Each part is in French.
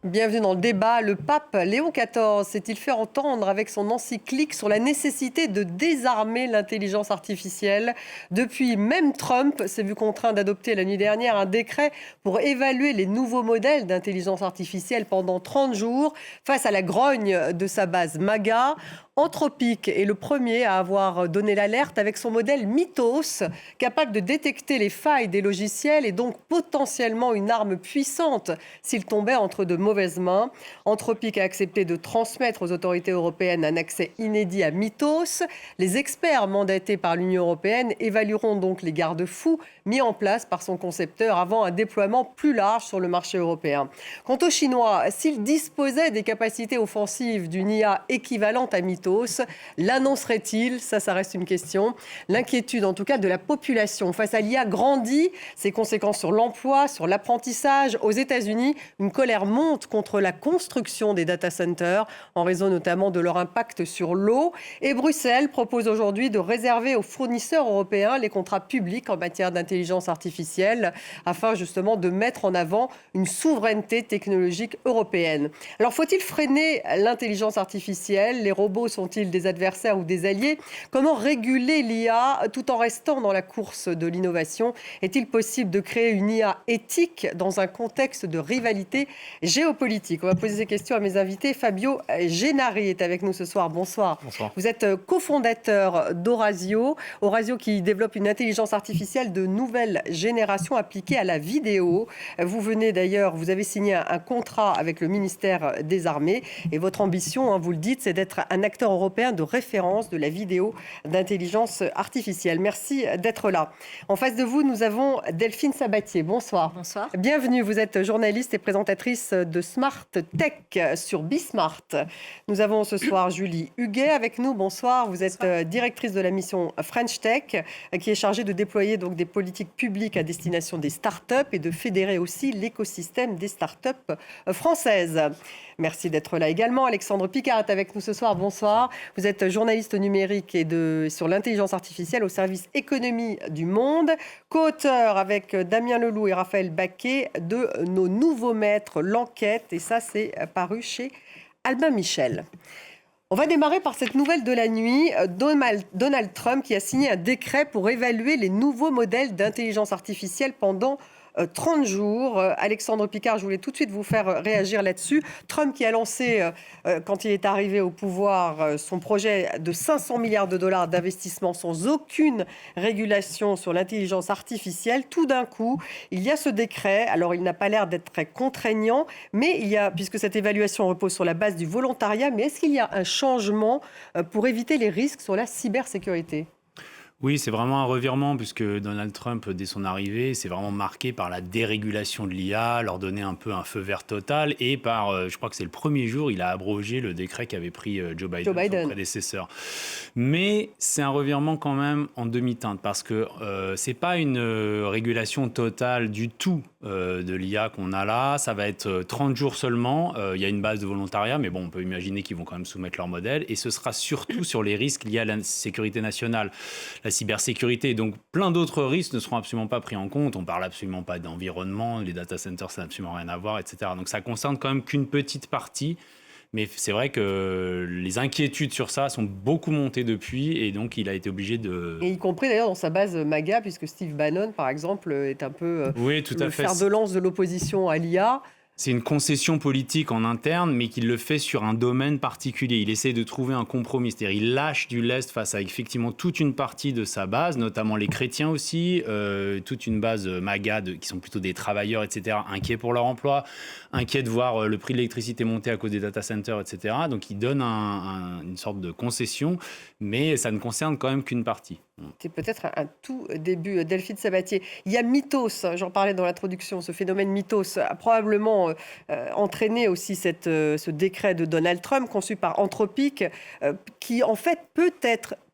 Bienvenue dans le débat. Le pape Léon XIV s'est-il fait entendre avec son encyclique sur la nécessité de désarmer l'intelligence artificielle? Depuis, même Trump s'est vu contraint d'adopter la nuit dernière un décret pour évaluer les nouveaux modèles d'intelligence artificielle pendant 30 jours face à la grogne de sa base MAGA. Anthropic est le premier à avoir donné l'alerte avec son modèle Mythos, capable de détecter les failles des logiciels et donc potentiellement une arme puissante s'il tombait entre de mauvaises mains. Anthropic a accepté de transmettre aux autorités européennes un accès inédit à Mythos. Les experts mandatés par l'Union européenne évalueront donc les garde-fous mis en place par son concepteur avant un déploiement plus large sur le marché européen. Quant aux Chinois, s'ils disposaient des capacités offensives d'une IA équivalente à Mythos, l'annoncerait-il? Ça reste une question. L'inquiétude, en tout cas, de la population face à l'IA grandit. Ses conséquences sur l'emploi, sur l'apprentissage. Aux États-Unis, une colère monte contre la construction des data centers, en raison notamment de leur impact sur l'eau. Et Bruxelles propose aujourd'hui de réserver aux fournisseurs européens les contrats publics en matière d'intelligence artificielle, afin justement de mettre en avant une souveraineté technologique européenne. Alors, faut-il freiner l'intelligence artificielle? Les robots sont-ils des adversaires ou des alliés? Comment réguler l'IA tout en restant dans la course de l'innovation? Est-il possible de créer une IA éthique dans un contexte de rivalité géopolitique? On va poser ces questions à mes invités. Fabio Gennari est avec nous ce soir. Bonsoir. Bonsoir. Vous êtes cofondateur d'Orasio. Orasio qui développe une intelligence artificielle de nouvelle génération appliquée à la vidéo. Vous venez d'ailleurs, vous avez signé un contrat avec le ministère des Armées et votre ambition, vous le dites, c'est d'être un acteur européen de référence de la vidéo d'intelligence artificielle. Merci d'être là. En face de vous, nous avons Delphine Sabatier. Bonsoir. Bonsoir. Bienvenue. Vous êtes journaliste et présentatrice de Smart Tech sur Bismart. Nous avons ce soir Julie Huguet avec nous. Bonsoir. Vous êtes directrice de la mission French Tech, qui est chargée de déployer donc des politiques publiques à destination des startups et de fédérer aussi l'écosystème des startups françaises. Merci d'être là également. Alexandre Picard est avec nous ce soir. Bonsoir. Vous êtes journaliste numérique et sur l'intelligence artificielle au service Économie du Monde, co-auteur avec Damien Leloup et Raphaël Baquet de Nos nouveaux maîtres, l'enquête. Et ça, c'est paru chez Albin Michel. On va démarrer par cette nouvelle de la nuit. Donald Trump qui a signé un décret pour évaluer les nouveaux modèles d'intelligence artificielle pendant 30 jours. Alexandre Picard, je voulais tout de suite vous faire réagir là-dessus. Trump qui a lancé, quand il est arrivé au pouvoir, son projet de 500 milliards de dollars d'investissement sans aucune régulation sur l'intelligence artificielle. Tout d'un coup, il y a ce décret. Alors, il n'a pas l'air d'être très contraignant, mais puisque cette évaluation repose sur la base du volontariat, mais est-ce qu'il y a un changement pour éviter les risques sur la cybersécurité ? Oui, c'est vraiment un revirement puisque Donald Trump, dès son arrivée, s'est vraiment marqué par la dérégulation de l'IA, leur donner un peu un feu vert total et je crois que c'est le premier jour, il a abrogé le décret qu'avait pris Joe Biden, son prédécesseur. Mais c'est un revirement quand même en demi-teinte parce que c'est pas une régulation totale du tout de l'IA qu'on a là. Ça va être 30 jours seulement. Il y a une base de volontariat, mais bon, on peut imaginer qu'ils vont quand même soumettre leur modèle et ce sera surtout sur les risques liés à la sécurité nationale. La cybersécurité. Donc, plein d'autres risques ne seront absolument pas pris en compte. On ne parle absolument pas d'environnement. Les data centers, ça n'a absolument rien à voir, etc. Donc, ça concerne quand même qu'une petite partie. Mais c'est vrai que les inquiétudes sur ça sont beaucoup montées depuis. Et donc, il a été obligé de... Et y compris d'ailleurs dans sa base MAGA, puisque Steve Bannon, par exemple, est un peu oui, tout à fait. fer de lance de l'opposition à l'IA. C'est une concession politique en interne, mais qu'il le fait sur un domaine particulier. Il essaie de trouver un compromis, c'est-à-dire il lâche du lest face à effectivement toute une partie de sa base, notamment les chrétiens aussi, toute une base MAGA qui sont plutôt des travailleurs, etc., inquiets pour leur emploi, inquiets de voir le prix de l'électricité monter à cause des data centers, etc. Donc il donne une sorte de concession, mais ça ne concerne quand même qu'une partie. C'est peut-être un tout début. Delphine Sabatier, il y a Mythos, j'en parlais dans l'introduction, ce phénomène Mythos a probablement entraîné aussi ce décret de Donald Trump conçu par Anthropic, qui en fait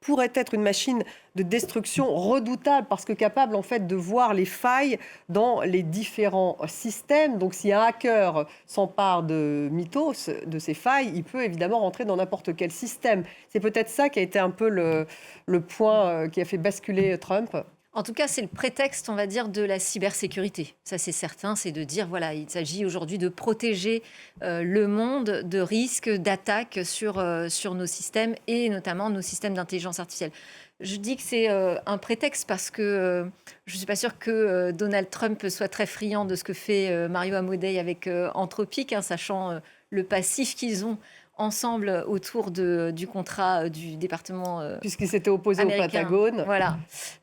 pourrait être une machine de destruction redoutable parce que capable en fait de voir les failles dans les différents systèmes. Donc si un hacker s'empare de Mythos, de ces failles, il peut évidemment rentrer dans n'importe quel système. C'est peut-être ça qui a été un peu le point qui a fait basculer Trump. En tout cas, c'est le prétexte, on va dire, de la cybersécurité. Ça, c'est certain, c'est de dire, voilà, il s'agit aujourd'hui de protéger le monde de risques d'attaques sur nos systèmes et notamment nos systèmes d'intelligence artificielle. Je dis que c'est un prétexte parce que je ne suis pas sûre que Donald Trump soit très friand de ce que fait Mario Amodei avec Anthropic, hein, sachant le passif qu'ils ont ensemble autour du contrat du département Puisqu'il s'était opposé au américain, Patagone. voilà,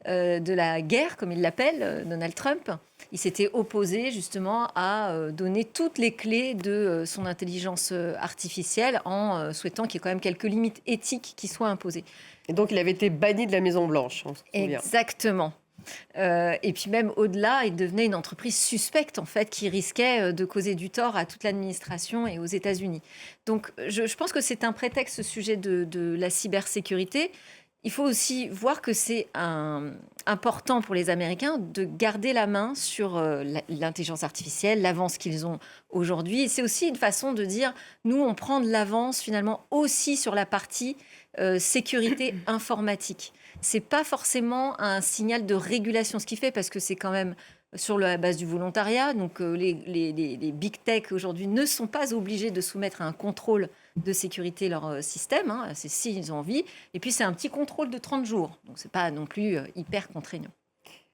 de la guerre, comme il l'appelle, Donald Trump. Il s'était opposé justement à donner toutes les clés de son intelligence artificielle en souhaitant qu'il y ait quand même quelques limites éthiques qui soient imposées. Et donc, il avait été banni de la Maison-Blanche, on se souvient. Exactement. Et puis même au-delà, il devenait une entreprise suspecte en fait qui risquait de causer du tort à toute l'administration et aux États-Unis. Donc je pense que c'est un prétexte, ce sujet de la cybersécurité. Il faut aussi voir que c'est important pour les Américains de garder la main sur l'intelligence artificielle, l'avance qu'ils ont aujourd'hui. Et c'est aussi une façon de dire, nous, on prend de l'avance finalement aussi sur la partie sécurité informatique. C'est pas forcément un signal de régulation, ce qui fait, parce que c'est quand même sur la base du volontariat. Donc les big tech aujourd'hui ne sont pas obligés de soumettre à un contrôle de sécurité leur système, hein, c'est s'ils ont envie. Et puis c'est un petit contrôle de 30 jours, donc c'est pas non plus hyper contraignant.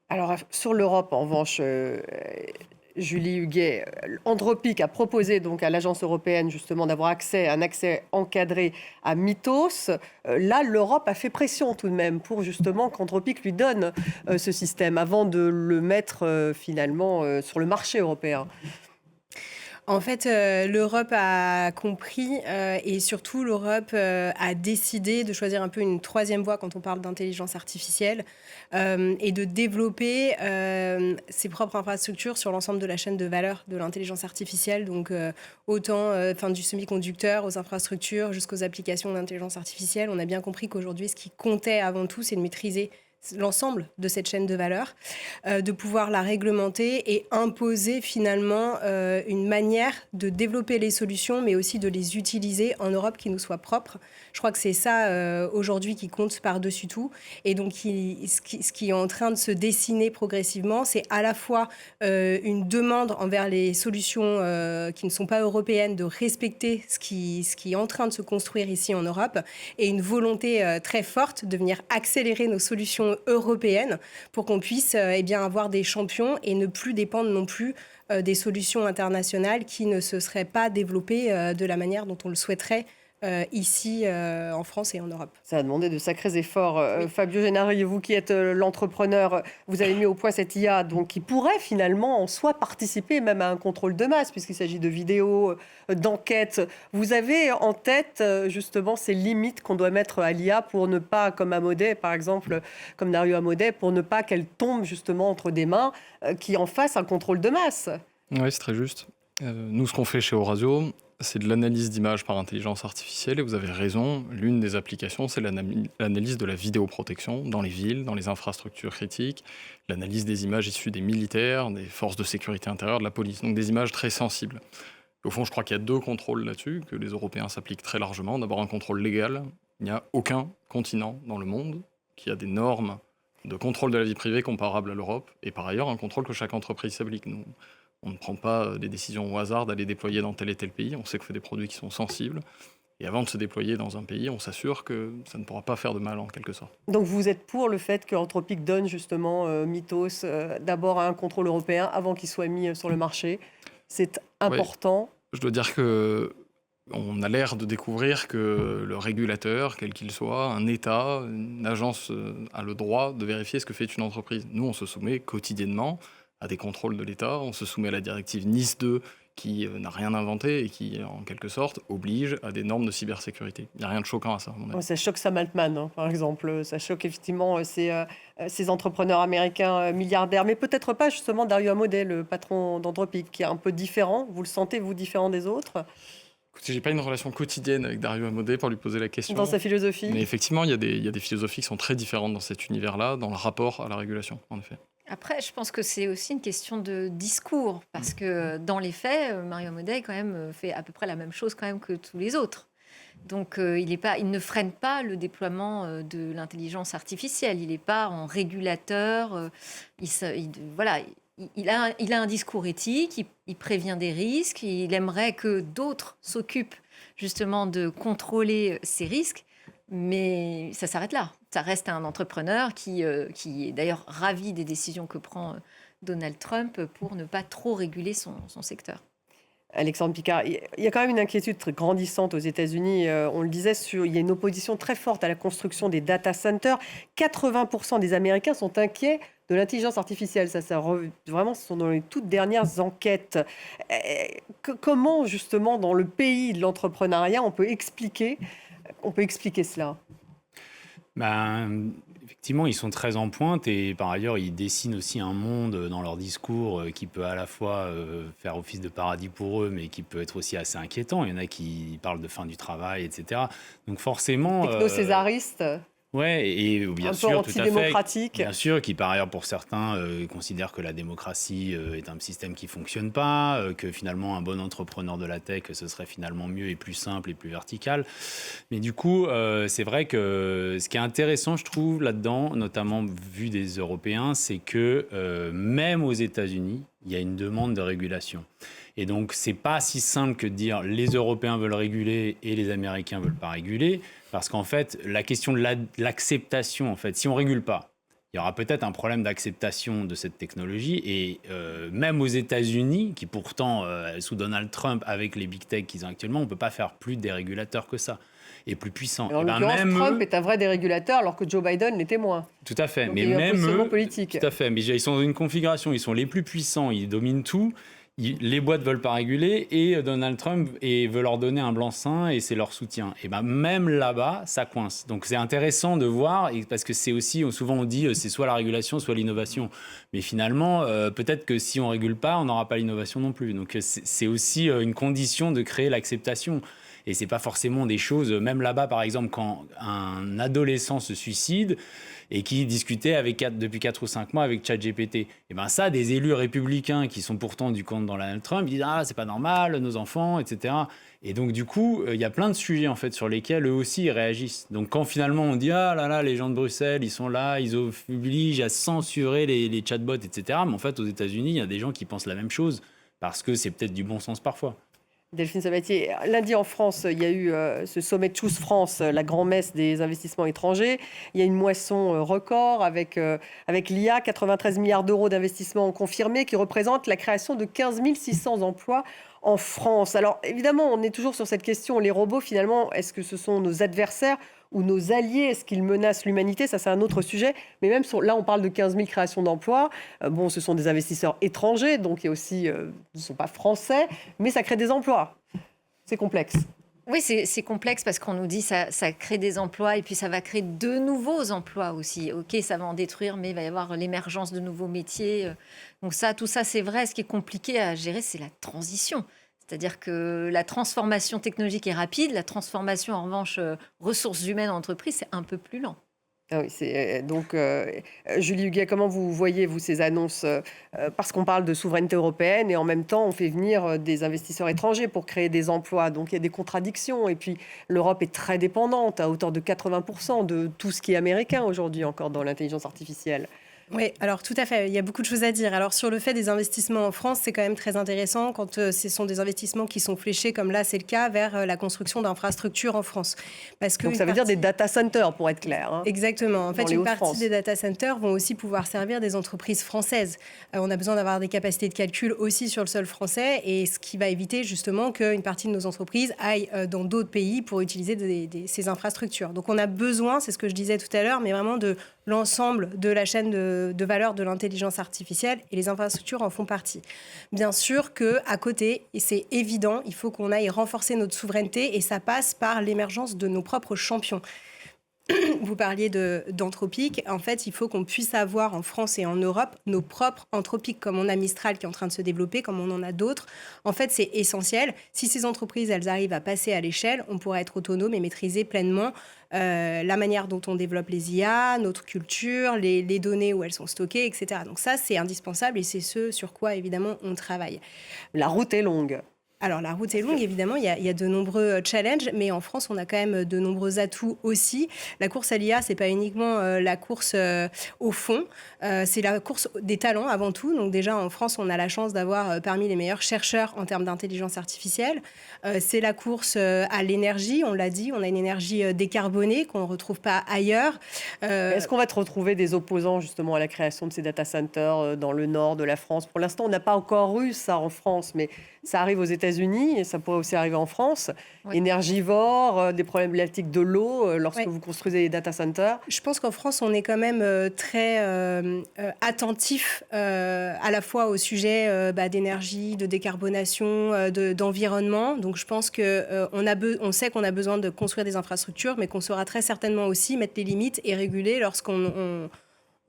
Alors, sur l'Europe, en revanche, Julie Huguet, Anthropic a proposé donc à l'Agence européenne justement d'avoir un accès encadré à Mythos. Là, l'Europe a fait pression tout de même pour justement qu'Anthropic lui donne ce système avant de le mettre finalement sur le marché européen. En fait, l'Europe a compris et surtout l'Europe a décidé de choisir un peu une troisième voie quand on parle d'intelligence artificielle et de développer ses propres infrastructures sur l'ensemble de la chaîne de valeur de l'intelligence artificielle. Donc autant du semi-conducteur aux infrastructures jusqu'aux applications d'intelligence artificielle. On a bien compris qu'aujourd'hui, ce qui comptait avant tout, c'est de maîtriser l'ensemble de cette chaîne de valeur, de pouvoir la réglementer et imposer finalement une manière de développer les solutions, mais aussi de les utiliser en Europe qui nous soit propre. Je crois que c'est ça aujourd'hui qui compte par-dessus tout. Et donc, ce qui est en train de se dessiner progressivement, c'est à la fois une demande envers les solutions qui ne sont pas européennes de respecter ce qui est en train de se construire ici en Europe et une volonté très forte de venir accélérer nos solutions européennes pour qu'on puisse avoir des champions et ne plus dépendre non plus des solutions internationales qui ne se seraient pas développées de la manière dont on le souhaiterait ici en France et en Europe. Ça a demandé de sacrés efforts. Oui. Fabio Gennari, vous qui êtes l'entrepreneur, vous avez mis au point cette IA donc, qui pourrait finalement en soi participer même à un contrôle de masse, puisqu'il s'agit de vidéos, d'enquêtes. Vous avez en tête justement ces limites qu'on doit mettre à l'IA pour ne pas, comme Amodei par exemple, comme Dario Amodei, pour ne pas qu'elle tombe justement entre des mains qui en fassent un contrôle de masse. Oui, c'est très juste. Nous, ce qu'on fait chez Eurasio, c'est de l'analyse d'images par intelligence artificielle. Et vous avez raison, l'une des applications, c'est l'analyse de la vidéoprotection dans les villes, dans les infrastructures critiques, l'analyse des images issues des militaires, des forces de sécurité intérieure, de la police. Donc des images très sensibles. Au fond, je crois qu'il y a deux contrôles là-dessus, que les Européens s'appliquent très largement. D'abord, un contrôle légal. Il n'y a aucun continent dans le monde qui a des normes de contrôle de la vie privée comparables à l'Europe. Et par ailleurs, un contrôle que chaque entreprise s'applique. Nous, on ne prend pas des décisions au hasard d'aller déployer dans tel et tel pays. On sait que c'est des produits qui sont sensibles. Et avant de se déployer dans un pays, on s'assure que ça ne pourra pas faire de mal en quelque sorte. Donc vous êtes pour le fait qu'Anthropic donne justement Mythos d'abord à un contrôle européen avant qu'il soit mis sur le marché. C'est important. Oui. Je dois dire que on a l'air de découvrir que le régulateur, quel qu'il soit, un État, une agence a le droit de vérifier ce que fait une entreprise. Nous, on se soumet quotidiennement à des contrôles de l'État. On se soumet à la directive Nice 2 qui n'a rien inventé et qui, en quelque sorte, oblige à des normes de cybersécurité. Il n'y a rien de choquant à ça, à mon avis. Ça choque Sam Altman, par exemple. Ça choque effectivement ces entrepreneurs américains milliardaires. Mais peut-être pas justement Dario Amodei, le patron d'Anthropic, qui est un peu différent. Vous le sentez, vous, différent des autres ? Écoutez, j'ai pas une relation quotidienne avec Dario Amodei pour lui poser la question. Dans sa philosophie ? Mais effectivement, il y a des philosophies qui sont très différentes dans cet univers-là, dans le rapport à la régulation, en effet. Après, je pense que c'est aussi une question de discours, parce que dans les faits, Mario Amodei quand même fait à peu près la même chose quand même que tous les autres. Donc, il ne freine pas le déploiement de l'intelligence artificielle. Il n'est pas en régulateur. Voilà, il a un discours éthique, il prévient des risques, il aimerait que d'autres s'occupent justement de contrôler ces risques, mais ça s'arrête là. Ça reste un entrepreneur qui est d'ailleurs ravi des décisions que prend Donald Trump pour ne pas trop réguler son secteur. Alexandre Picard, il y a quand même une inquiétude très grandissante aux États-Unis. On le disait, il y a une opposition très forte à la construction des data centers. 80% des Américains sont inquiets de l'intelligence artificielle. Vraiment, ce sont dans les toutes dernières enquêtes. Comment, justement, dans le pays de l'entrepreneuriat, on peut expliquer cela? Effectivement, ils sont très en pointe et par ailleurs, ils dessinent aussi un monde dans leur discours qui peut à la fois faire office de paradis pour eux, mais qui peut être aussi assez inquiétant. Il y en a qui parlent de fin du travail, etc. Donc forcément... Techno-césariste. Ouais, et bien un sûr, peu tout à fait. antidémocratique. Bien sûr, qui par ailleurs, pour certains, considèrent que la démocratie est un système qui ne fonctionne pas, que finalement, un bon entrepreneur de la tech, ce serait finalement mieux et plus simple et plus vertical. Mais du coup, c'est vrai que ce qui est intéressant, je trouve, là-dedans, notamment vu des Européens, c'est que même aux États-Unis, il y a une demande de régulation. Et donc, c'est pas si simple que de dire les Européens veulent réguler et les Américains veulent pas réguler, parce qu'en fait, la question de l'acceptation, en fait, si on régule pas, il y aura peut-être un problème d'acceptation de cette technologie. Et même aux États-Unis, qui pourtant, sous Donald Trump, avec les big tech qu'ils ont actuellement, on peut pas faire plus dérégulateurs que ça et plus puissants. En l'occurrence, Trump est un vrai dérégulateur, alors que Joe Biden l'était moins. Tout à fait. Donc, mais il y a un même positionnement eux, politique. tout à fait. Mais ils sont dans une configuration, ils sont les plus puissants, ils dominent tout. Les boîtes veulent pas réguler et Donald Trump veut leur donner un blanc-seing et c'est leur soutien. Et ben même là-bas, ça coince. Donc c'est intéressant de voir parce que c'est aussi souvent on dit c'est soit la régulation, soit l'innovation. Mais finalement, peut-être que si on régule pas, on n'aura pas l'innovation non plus. Donc c'est aussi une condition de créer l'acceptation. Et c'est pas forcément des choses. Même là-bas, par exemple, quand un adolescent se suicide et qui discutait depuis 4 ou 5 mois avec ChatGPT. Et ben ça, des élus républicains qui sont pourtant du camp de Donald Trump, ils disent c'est pas normal, nos enfants, etc. Et donc du coup, il y a plein de sujets en fait sur lesquels eux aussi ils réagissent. Donc quand finalement on dit les gens de Bruxelles, ils sont là, ils obligent à censurer les chatbots, etc. Mais en fait, aux États-Unis, il y a des gens qui pensent la même chose parce que c'est peut-être du bon sens parfois. Delphine Sabatier, lundi en France, il y a eu ce sommet Choose France, la grand-messe des investissements étrangers. Il y a une moisson record avec l'IA, 93 milliards d'euros d'investissements confirmés qui représentent la création de 15 600 emplois en France. Alors évidemment, on est toujours sur cette question, les robots finalement, est-ce que ce sont nos adversaires ou nos alliés? Est-ce qu'ils menacent l'humanité? Ça, c'est un autre sujet. Mais même là, on parle de 15 000 créations d'emplois. Ce sont des investisseurs étrangers, donc il y a aussi, ils ne sont pas français, mais ça crée des emplois. C'est complexe. Oui, c'est complexe parce qu'on nous dit ça crée des emplois et puis ça va créer de nouveaux emplois aussi. Ok, ça va en détruire, mais il va y avoir l'émergence de nouveaux métiers. Donc tout ça, c'est vrai. Ce qui est compliqué à gérer, c'est la transition. C'est-à-dire que la transformation technologique est rapide, la transformation, en revanche, ressources humaines en entreprise, c'est un peu plus lent. Ah oui, donc, Julie Huguet, comment vous voyez, vous, ces annonces parce qu'on parle de souveraineté européenne et en même temps, on fait venir des investisseurs étrangers pour créer des emplois. Donc, il y a des contradictions. Et puis, l'Europe est très dépendante à hauteur de 80% de tout ce qui est américain aujourd'hui encore dans l'intelligence artificielle. Oui, alors tout à fait, il y a beaucoup de choses à dire. Alors sur le fait des investissements en France, c'est quand même très intéressant quand ce sont des investissements qui sont fléchés, comme là c'est le cas, vers la construction d'infrastructures en France. Parce que donc ça veut dire des data centers, pour être clair. Hein, exactement. En fait, une partie des data centers vont aussi pouvoir servir des entreprises françaises. On a besoin d'avoir des capacités de calcul aussi sur le sol français, et ce qui va éviter justement qu'une partie de nos entreprises aillent dans d'autres pays pour utiliser ces infrastructures. Donc on a besoin, c'est ce que je disais tout à l'heure, mais vraiment de l'ensemble de la chaîne de valeur de l'intelligence artificielle, et les infrastructures en font partie. Bien sûr qu'à côté, et c'est évident, il faut qu'on aille renforcer notre souveraineté, et ça passe par l'émergence de nos propres champions. Vous parliez d'Anthropic. En fait, il faut qu'on puisse avoir en France et en Europe nos propres Anthropic, comme on a Mistral qui est en train de se développer, comme on en a d'autres. En fait, c'est essentiel. Si ces entreprises, elles arrivent à passer à l'échelle, on pourra être autonome et maîtriser pleinement la manière dont on développe les IA, notre culture, les données où elles sont stockées, etc. Donc ça, c'est indispensable et c'est ce sur quoi, évidemment, on travaille. La route est longue. Alors, la route est longue, évidemment, il y a de nombreux challenges, mais en France, on a quand même de nombreux atouts aussi. La course à l'IA, c'est pas uniquement la course au fond, c'est la course des talents avant tout. Donc déjà, en France, on a la chance d'avoir parmi les meilleurs chercheurs en termes d'intelligence artificielle. C'est la course à l'énergie, on l'a dit, on a une énergie décarbonée qu'on ne retrouve pas ailleurs. Est-ce qu'on va te retrouver des opposants justement à la création de ces data centers dans le nord de la France? Pour l'instant, on n'a pas encore eu ça en France, mais ça arrive aux États-Unis et ça pourrait aussi arriver en France. Oui. Énergivores, des problématiques de l'eau lorsque vous construisez des data centers. Je pense qu'en France, on est quand même très attentif à la fois au sujet d'énergie, de décarbonation, d'environnement. Donc je pense qu'on sait qu'on a besoin de construire des infrastructures, mais qu'on saura très certainement aussi mettre les limites et réguler lorsqu'on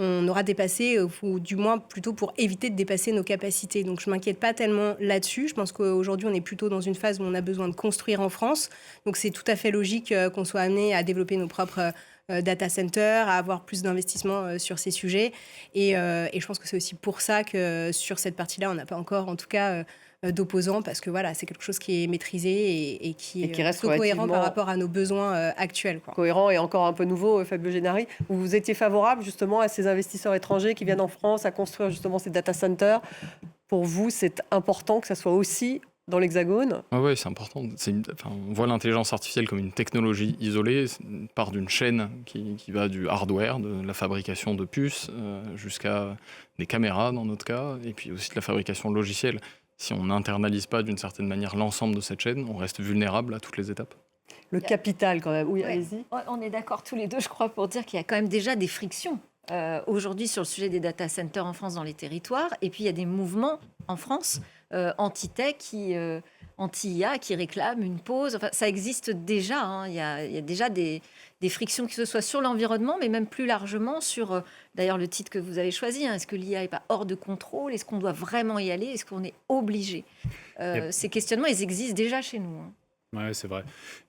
aura dépassé, ou du moins plutôt pour éviter de dépasser nos capacités. Donc je ne m'inquiète pas tellement là-dessus. Je pense qu'aujourd'hui, on est plutôt dans une phase où on a besoin de construire en France. Donc c'est tout à fait logique qu'on soit amené à développer nos propres data centers, à avoir plus d'investissements sur ces sujets. Et je pense que c'est aussi pour ça que sur cette partie-là, on n'a pas encore, en tout cas, d'opposants, parce que voilà, c'est quelque chose qui est maîtrisé et qui reste plutôt cohérent relativement par rapport à nos besoins actuels, quoi. Cohérent et encore un peu nouveau, Fabio Gennari. Vous étiez favorable justement à ces investisseurs étrangers qui viennent en France à construire justement ces data centers. Pour vous, c'est important que ça soit aussi dans l'Hexagone? Oui, c'est important. On voit l'intelligence artificielle comme une technologie isolée, part d'une chaîne qui va du hardware, de la fabrication de puces, jusqu'à des caméras dans notre cas, et puis aussi de la fabrication logicielle. Si on n'internalise pas d'une certaine manière l'ensemble de cette chaîne, on reste vulnérable à toutes les étapes. Le capital quand même, oui, Ouais. allez-y. On est d'accord tous les deux, je crois, pour dire qu'il y a quand même déjà des frictions aujourd'hui sur le sujet des data centers en France dans les territoires. Et puis, il y a des mouvements en France anti-tech, anti-IA, qui réclament une pause. Enfin, ça existe déjà. Hein. Il y a déjà des frictions, que ce soit sur l'environnement, mais même plus largement sur, d'ailleurs, le titre que vous avez choisi. Hein. Est-ce que l'IA n'est pas hors de contrôle? Est-ce qu'on doit vraiment y aller? Est-ce qu'on est obligé? Ces questionnements, ils existent déjà chez nous. Hein. Oui, c'est vrai.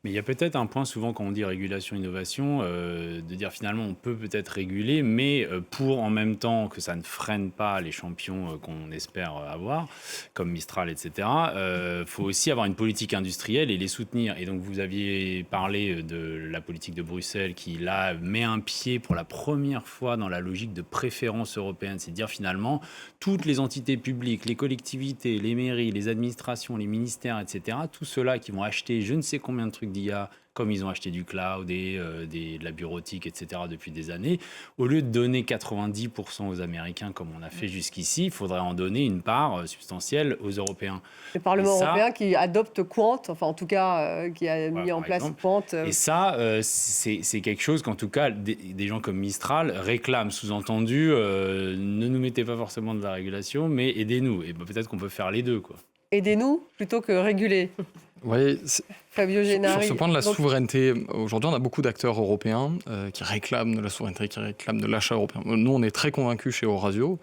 Mais il y a peut-être un point souvent quand on dit régulation, innovation, de dire finalement on peut peut-être réguler, mais pour en même temps que ça ne freine pas les champions qu'on espère avoir, comme Mistral, etc., faut aussi avoir une politique industrielle et les soutenir. Et donc vous aviez parlé de la politique de Bruxelles qui là met un pied pour la première fois dans la logique de préférence européenne. C'est de dire finalement toutes les entités publiques, les collectivités, les mairies, les administrations, les ministères, etc., tout ceux-là qui vont acheter je ne sais combien de trucs d'IA, comme ils ont acheté du cloud et de la bureautique, etc., depuis des années, au lieu de donner 90% aux Américains, comme on a fait jusqu'ici, il faudrait en donner une part substantielle aux Européens. Le Parlement ça, européen qui adopte Quant, enfin en tout cas qui a mis en place exemple. Quant. Et ça, c'est quelque chose qu'en tout cas, des gens comme Mistral réclament, sous-entendu, ne nous mettez pas forcément de la régulation, mais aidez-nous. Et peut-être qu'on peut faire les deux, quoi. Aidez-nous plutôt que réguler. Oui, Fabio Gennari. sur ce point de la Donc, souveraineté, aujourd'hui, on a beaucoup d'acteurs européens qui réclament de la souveraineté, qui réclament de l'achat européen. Nous, on est très convaincus chez Eurasio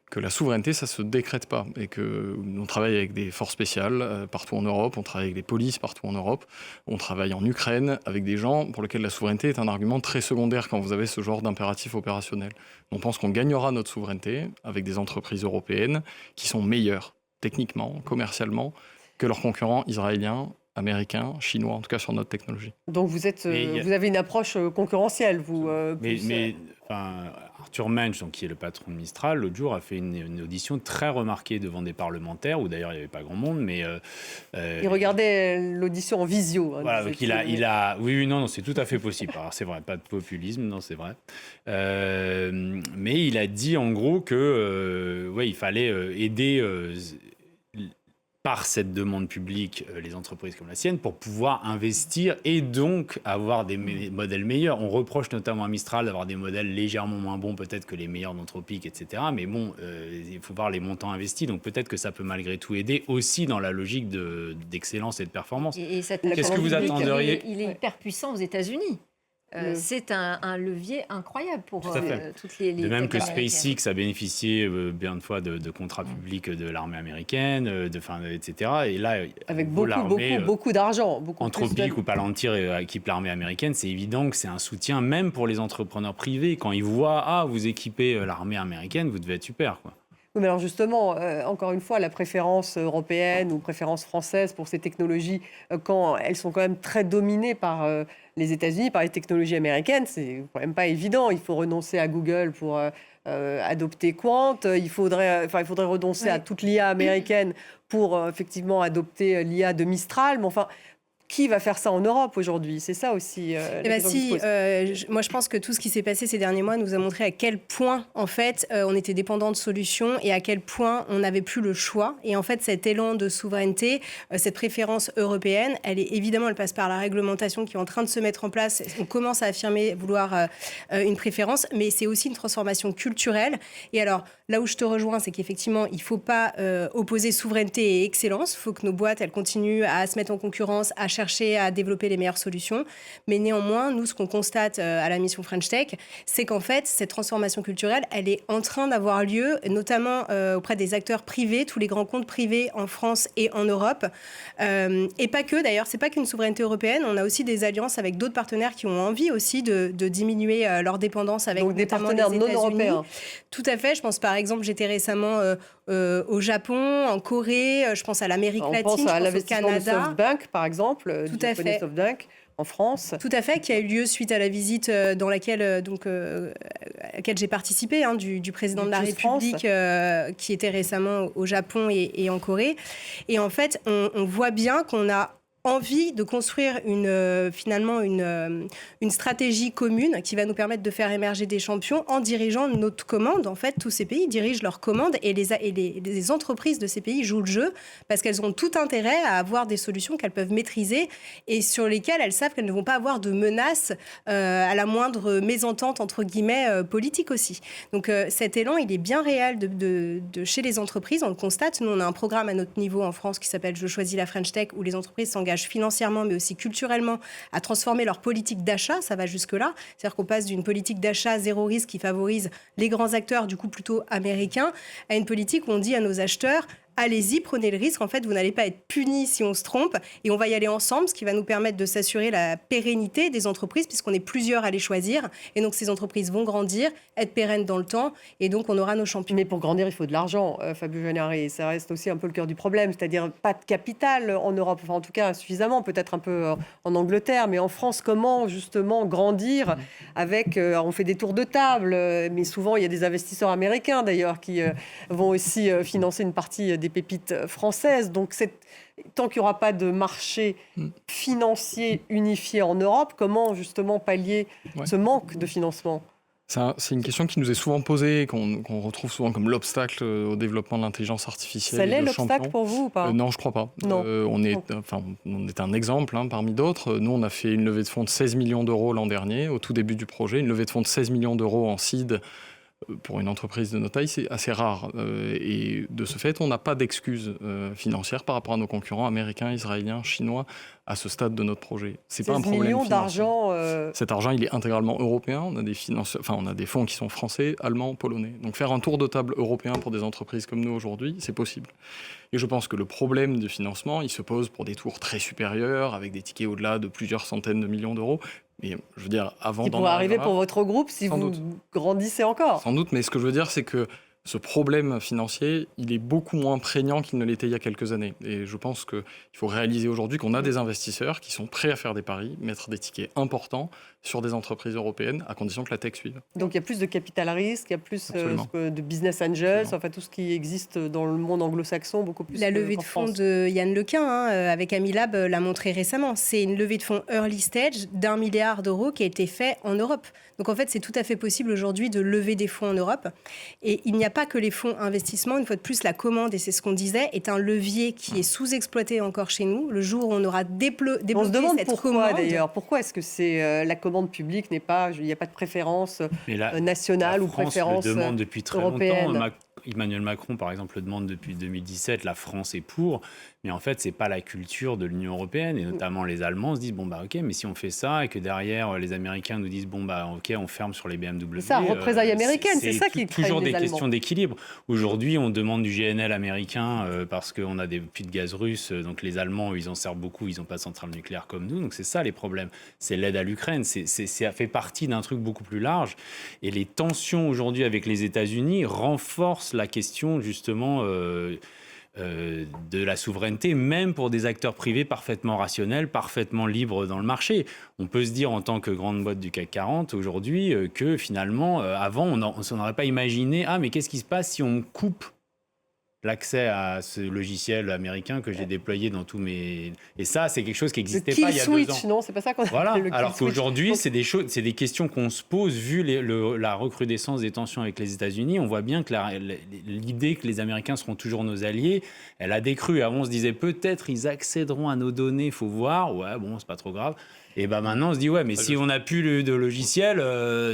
que la souveraineté, ça ne se décrète pas. Et qu'on travaille avec des forces spéciales partout en Europe, on travaille avec des polices partout en Europe, on travaille en Ukraine avec des gens pour lesquels la souveraineté est un argument très secondaire quand vous avez ce genre d'impératif opérationnel. On pense qu'on gagnera notre souveraineté avec des entreprises européennes qui sont meilleures, techniquement, commercialement, que leurs concurrents israéliens, américains, chinois, en tout cas sur notre technologie. donc vous avez une approche concurrentielle, vous. Arthur Mensch, donc, qui est le patron de Mistral, l'autre jour a fait une audition très remarquée devant des parlementaires, où d'ailleurs il n'y avait pas grand monde, mais... il regardait l'audition en visio. Hein, voilà, donc oui, non, c'est tout à fait possible. Alors c'est vrai, pas de populisme, non, c'est vrai. Mais il a dit en gros que, il fallait aider... par cette demande publique, les entreprises comme la sienne, pour pouvoir investir et donc avoir des modèles meilleurs. On reproche notamment à Mistral d'avoir des modèles légèrement moins bons peut-être que les meilleurs d'Anthropic, etc. Mais bon, il faut voir les montants investis. Donc peut-être que ça peut malgré tout aider aussi dans la logique d'excellence et de performance. Qu'est-ce que vous attendriez? Il est hyper puissant aux États-Unis. C'est un levier incroyable pour toutes les de même que américaines. SpaceX a bénéficié bien de fois de contrats publics de l'armée américaine, etc. Et là, avec beaucoup d'argent. Anthropic ou Palantir équipe l'armée américaine, c'est évident que c'est un soutien même pour les entrepreneurs privés. Quand ils voient, vous équipez l'armée américaine, vous devez être super, quoi. Oui, mais alors justement, encore une fois, la préférence européenne ou préférence française pour ces technologies, quand elles sont quand même très dominées par les États-Unis, par les technologies américaines, c'est quand même pas évident. Il faut renoncer à Google pour adopter Quant. Il faudrait renoncer à Ouais. toute l'IA américaine pour effectivement adopter l'IA de Mistral. Mais enfin, qui va faire ça en Europe aujourd'hui? C'est ça aussi la Eh ben question qui se si, pose. moi je pense que tout ce qui s'est passé ces derniers mois nous a montré à quel point en fait on était dépendant de solutions et à quel point on n'avait plus le choix. Et en fait cet élan de souveraineté, cette préférence européenne, elle passe par la réglementation qui est en train de se mettre en place. On commence à affirmer vouloir une préférence, mais c'est aussi une transformation culturelle. Et alors là où je te rejoins, c'est qu'effectivement il ne faut pas opposer souveraineté et excellence. Il faut que nos boîtes elles continuent à se mettre en concurrence, à chercher à développer les meilleures solutions. Mais néanmoins, nous, ce qu'on constate à la mission French Tech, c'est qu'en fait, cette transformation culturelle, elle est en train d'avoir lieu, notamment auprès des acteurs privés, tous les grands comptes privés en France et en Europe. Et pas que, d'ailleurs, c'est pas qu'une souveraineté européenne. On a aussi des alliances avec d'autres partenaires qui ont envie aussi de diminuer leur dépendance avec Donc des notamment partenaires les non États-Unis. européens. Tout à fait. Je pense par exemple, j'étais récemment au Japon, en Corée, je pense à l'Amérique On latine, pense je à pense au l'investissement de Canada. SoftBank, par exemple, Tout du à japonais fait. SoftBank en France. Tout à fait, qui a eu lieu suite à la visite à laquelle j'ai participé, du président Du de la Choose France. République, qui était récemment au Japon et en Corée. Et en fait, on voit bien qu'on a envie de construire finalement une stratégie commune qui va nous permettre de faire émerger des champions en dirigeant notre commande. En fait, tous ces pays dirigent leurs commandes et les entreprises de ces pays jouent le jeu parce qu'elles ont tout intérêt à avoir des solutions qu'elles peuvent maîtriser et sur lesquelles elles savent qu'elles ne vont pas avoir de menaces à la moindre mésentente, entre guillemets, politique aussi. Donc cet élan, il est bien réel de chez les entreprises. On le constate. Nous, on a un programme à notre niveau en France qui s'appelle « Je choisis la French Tech » où les entreprises s'engagent financièrement, mais aussi culturellement, à transformer leur politique d'achat. Ça va jusque-là. C'est-à-dire qu'on passe d'une politique d'achat zéro risque qui favorise les grands acteurs, du coup plutôt américains, à une politique où on dit à nos acheteurs allez-y, prenez le risque. En fait, vous n'allez pas être punis si on se trompe. Et on va y aller ensemble, ce qui va nous permettre de s'assurer la pérennité des entreprises, puisqu'on est plusieurs à les choisir. Et donc, ces entreprises vont grandir, être pérennes dans le temps. Et donc, on aura nos champions. Mais pour grandir, il faut de l'argent, Fabio Janari. Ça reste aussi un peu le cœur du problème. C'est-à-dire pas de capital en Europe. Enfin, en tout cas, insuffisamment. Peut-être un peu en Angleterre. Mais en France, comment justement grandir avec... on fait des tours de table. Mais souvent, il y a des investisseurs américains, d'ailleurs, qui vont aussi financer une partie des pépites françaises. Donc, tant qu'il n'y aura pas de marché financier unifié en Europe, comment justement pallier ce manque de financement? C'est une question qui nous est souvent posée, qu'on retrouve souvent comme l'obstacle au développement de l'intelligence artificielle. Ça l'est l'obstacle pour vous ou pas? Non, je ne crois pas. Non. On est un exemple parmi d'autres. Nous, on a fait une levée de fonds de 16 millions d'euros l'an dernier, au tout début du projet. Une levée de fonds de 16 millions d'euros en seed. Pour une entreprise de notre taille, c'est assez rare. Et de ce fait, on n'a pas d'excuses financières par rapport à nos concurrents américains, israéliens, chinois à ce stade de notre projet. C'est pas un problème millions financier. d'argent. Cet argent, il est intégralement européen. On a des fonds qui sont français, allemands, polonais. Donc faire un tour de table européen pour des entreprises comme nous aujourd'hui, c'est possible. Et je pense que le problème du financement, il se pose pour des tours très supérieurs, avec des tickets au-delà de plusieurs centaines de millions d'euros. Mais je veux dire, avant qui d'en pourrait arriver arriver pour votre groupe si Sans vous doute. grandissez encore. Sans doute, mais ce que je veux dire, c'est que ce problème financier, il est beaucoup moins prégnant qu'il ne l'était il y a quelques années. Et je pense qu'il faut réaliser aujourd'hui qu'on a des investisseurs qui sont prêts à faire des paris, mettre des tickets importants sur des entreprises européennes, à condition que la tech suive. Donc il y a plus de capital risque, il y a plus de business angels, Absolument. enfin tout ce qui existe dans le monde anglo-saxon, beaucoup plus. La levée de fonds de Yann Lequin avec Amilab l'a montré récemment. C'est une levée de fonds early stage d'1 milliard d'euros qui a été fait en Europe. Donc en fait, c'est tout à fait possible aujourd'hui de lever des fonds en Europe. Et il n'y a pas que les fonds investissement. Une fois de plus, la commande, et c'est ce qu'on disait, est un levier qui est sous-exploité encore chez nous. Le jour où on aura débloqué on se demande cette pourquoi commande... d'ailleurs. Pourquoi est-ce que c'est la commande publique n'est pas, il n'y a pas de préférence nationale ou préférence le demande depuis très européenne. longtemps. Emmanuel Macron, par exemple, le demande depuis 2017. La France est pour. Mais en fait, c'est pas la culture de l'Union européenne. Et notamment, les Allemands se disent, bon, bah, OK, mais si on fait ça et que derrière, les Américains nous disent, bon, bah, OK, on ferme sur les BMW. C'est ça, représailles américaine, c'est ça qui crée toujours les des Allemands. questions d'équilibre. Aujourd'hui, on demande du GNL américain parce qu'on a des puits de gaz russes. Donc, les Allemands, ils en servent beaucoup. Ils n'ont pas de centrale nucléaire comme nous. Donc, c'est ça les problèmes. C'est l'aide à l'Ukraine. Ça fait partie d'un truc beaucoup plus large. Et les tensions aujourd'hui avec les États-Unis renforcent relance la question justement de la souveraineté, même pour des acteurs privés parfaitement rationnels, parfaitement libres dans le marché. On peut se dire en tant que grande boîte du CAC 40 aujourd'hui que finalement, avant, on n'aurait pas imaginé « Ah, mais qu'est-ce qui se passe si on coupe l'accès à ce logiciel américain que j'ai déployé dans tous mes... » Et ça, c'est quelque chose qui n'existait pas il y a 2 ans. Le kill switch, non, c'est pas ça qu'on appelle Voilà. le kill Alors switch. qu'aujourd'hui, c'est des questions qu'on se pose vu la recrudescence des tensions avec les États-Unis. On voit bien que l'idée que les Américains seront toujours nos alliés, elle a décru. Avant, on se disait peut-être ils accéderont à nos données, il faut voir. Ouais, bon, c'est pas trop grave. Et ben maintenant, on se dit ouais, mais si on n'a plus de logiciel,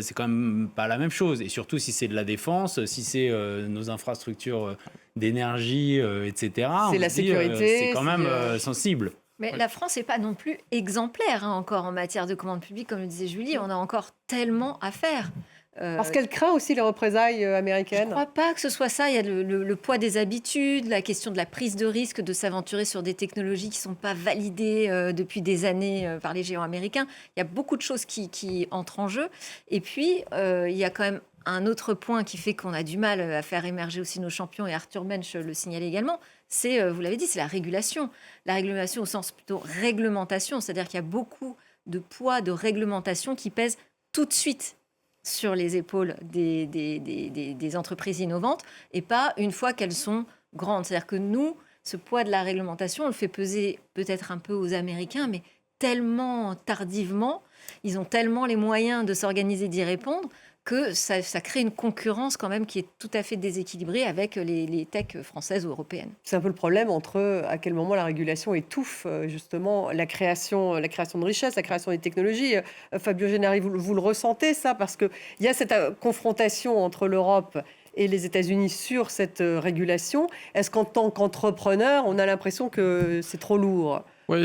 c'est quand même pas la même chose. Et surtout si c'est de la défense, si c'est nos infrastructures d'énergie, etc. C'est la sécurité. C'est quand même sensible. Mais la France n'est pas non plus exemplaire encore en matière de commande publique, comme le disait Julie. On a encore tellement à faire. Parce qu'elle craint aussi les représailles américaines. Je ne crois pas que ce soit ça. Il y a le poids des habitudes, la question de la prise de risque, de s'aventurer sur des technologies qui ne sont pas validées depuis des années par les géants américains. Il y a beaucoup de choses qui entrent en jeu. Et puis, il y a quand même un autre point qui fait qu'on a du mal à faire émerger aussi nos champions, et Arthur Mensch le signalait également, c'est, vous l'avez dit, c'est la régulation. La régulation au sens plutôt réglementation, c'est-à-dire qu'il y a beaucoup de poids de réglementation qui pèsent tout de suite sur les épaules des entreprises innovantes et pas une fois qu'elles sont grandes. C'est-à-dire que nous, ce poids de la réglementation, on le fait peser peut-être un peu aux Américains, mais tellement tardivement, ils ont tellement les moyens de s'organiser, d'y répondre, que ça crée une concurrence quand même qui est tout à fait déséquilibrée avec les techs françaises ou européennes. C'est un peu le problème entre à quel moment la régulation étouffe justement la création de richesses, la création des technologies. Fabio Gennari, vous le ressentez ça? Parce qu'il y a cette confrontation entre l'Europe et les États-Unis sur cette régulation. Est-ce qu'en tant qu'entrepreneur, on a l'impression que c'est trop lourd? Oui.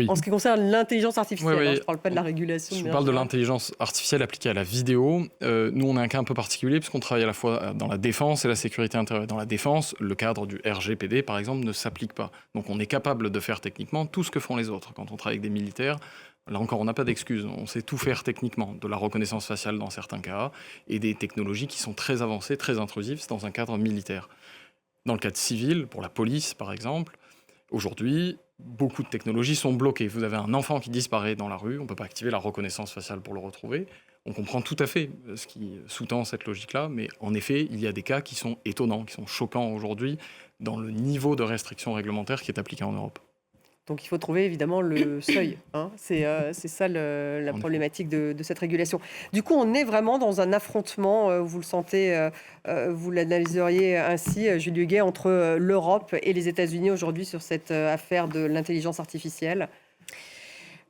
En ce qui concerne l'intelligence artificielle, oui. Je ne parle pas de la régulation. Je parle de l'intelligence artificielle appliquée à la vidéo. Nous, on a un cas un peu particulier puisqu'on travaille à la fois dans la défense et la sécurité intérieure. Dans la défense, le cadre du RGPD, par exemple, ne s'applique pas. Donc, on est capable de faire techniquement tout ce que font les autres. Quand on travaille avec des militaires, là encore, on n'a pas d'excuses. On sait tout faire techniquement, de la reconnaissance faciale dans certains cas et des technologies qui sont très avancées, très intrusives. C'est dans un cadre militaire. Dans le cadre civil, pour la police, par exemple, aujourd'hui, beaucoup de technologies sont bloquées. Vous avez un enfant qui disparaît dans la rue, on ne peut pas activer la reconnaissance faciale pour le retrouver. On comprend tout à fait ce qui sous-tend cette logique-là, mais en effet, il y a des cas qui sont étonnants, qui sont choquants aujourd'hui dans le niveau de restriction réglementaire qui est appliqué en Europe. Donc il faut trouver évidemment le seuil. C'est ça la problématique de cette régulation. Du coup, on est vraiment dans un affrontement, vous le sentez, vous l'analyseriez ainsi, Julie Huguet, entre l'Europe et les États-Unis aujourd'hui sur cette affaire de l'intelligence artificielle.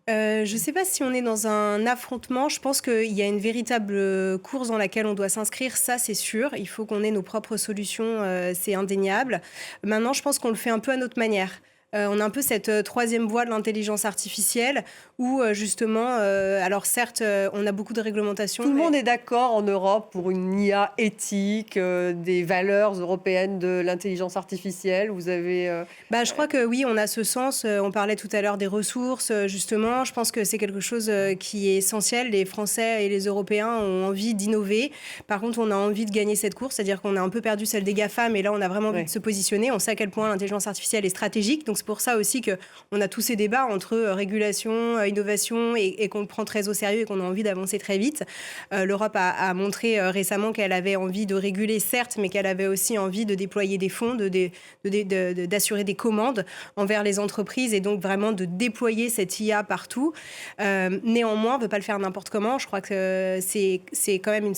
Je ne sais pas si on est dans un affrontement. Je pense qu'il y a une véritable course dans laquelle on doit s'inscrire, ça c'est sûr. Il faut qu'on ait nos propres solutions, c'est indéniable. Maintenant, je pense qu'on le fait un peu à notre manière. On a un peu cette troisième voie de l'intelligence artificielle où justement, alors certes, on a beaucoup de réglementations. Tout le monde est d'accord en Europe pour une IA éthique, des valeurs européennes de l'intelligence artificielle. Vous avez... je crois que oui, on a ce sens. On parlait tout à l'heure des ressources, justement. Je pense que c'est quelque chose qui est essentiel. Les Français et les Européens ont envie d'innover. Par contre, on a envie de gagner cette course, c'est-à-dire qu'on a un peu perdu celle des GAFAM, mais là, on a vraiment envie de se positionner. On sait à quel point l'intelligence artificielle est stratégique. Donc, c'est pour ça aussi qu'on a tous ces débats entre régulation, innovation et qu'on le prend très au sérieux et qu'on a envie d'avancer très vite. L'Europe a montré récemment qu'elle avait envie de réguler, certes, mais qu'elle avait aussi envie de déployer des fonds, d'assurer des commandes envers les entreprises et donc vraiment de déployer cette IA partout. Néanmoins, on ne veut pas le faire n'importe comment. Je crois que c'est quand même une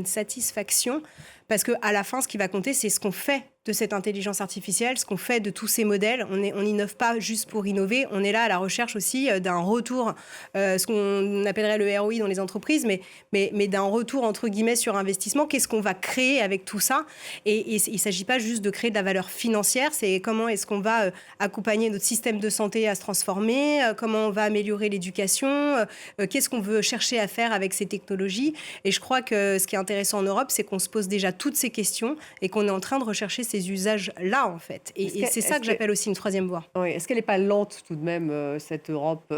satisfaction parce qu'à la fin, ce qui va compter, c'est ce qu'on fait de cette intelligence artificielle, ce qu'on fait de tous ces modèles. On n'innove pas juste pour innover, on est là à la recherche aussi d'un retour, ce qu'on appellerait le ROI dans les entreprises, mais d'un retour entre guillemets sur investissement. Qu'est-ce qu'on va créer avec tout ça? Et il ne s'agit pas juste de créer de la valeur financière, c'est comment est-ce qu'on va accompagner notre système de santé à se transformer, comment on va améliorer l'éducation, qu'est-ce qu'on veut chercher à faire avec ces technologies. Et je crois que ce qui est intéressant en Europe, c'est qu'on se pose déjà toutes ces questions et qu'on est en train de rechercher ces usages-là, en fait. Et c'est ça que j'appelle aussi une troisième voie. Oui. Est-ce qu'elle n'est pas lente, tout de même, cette Europe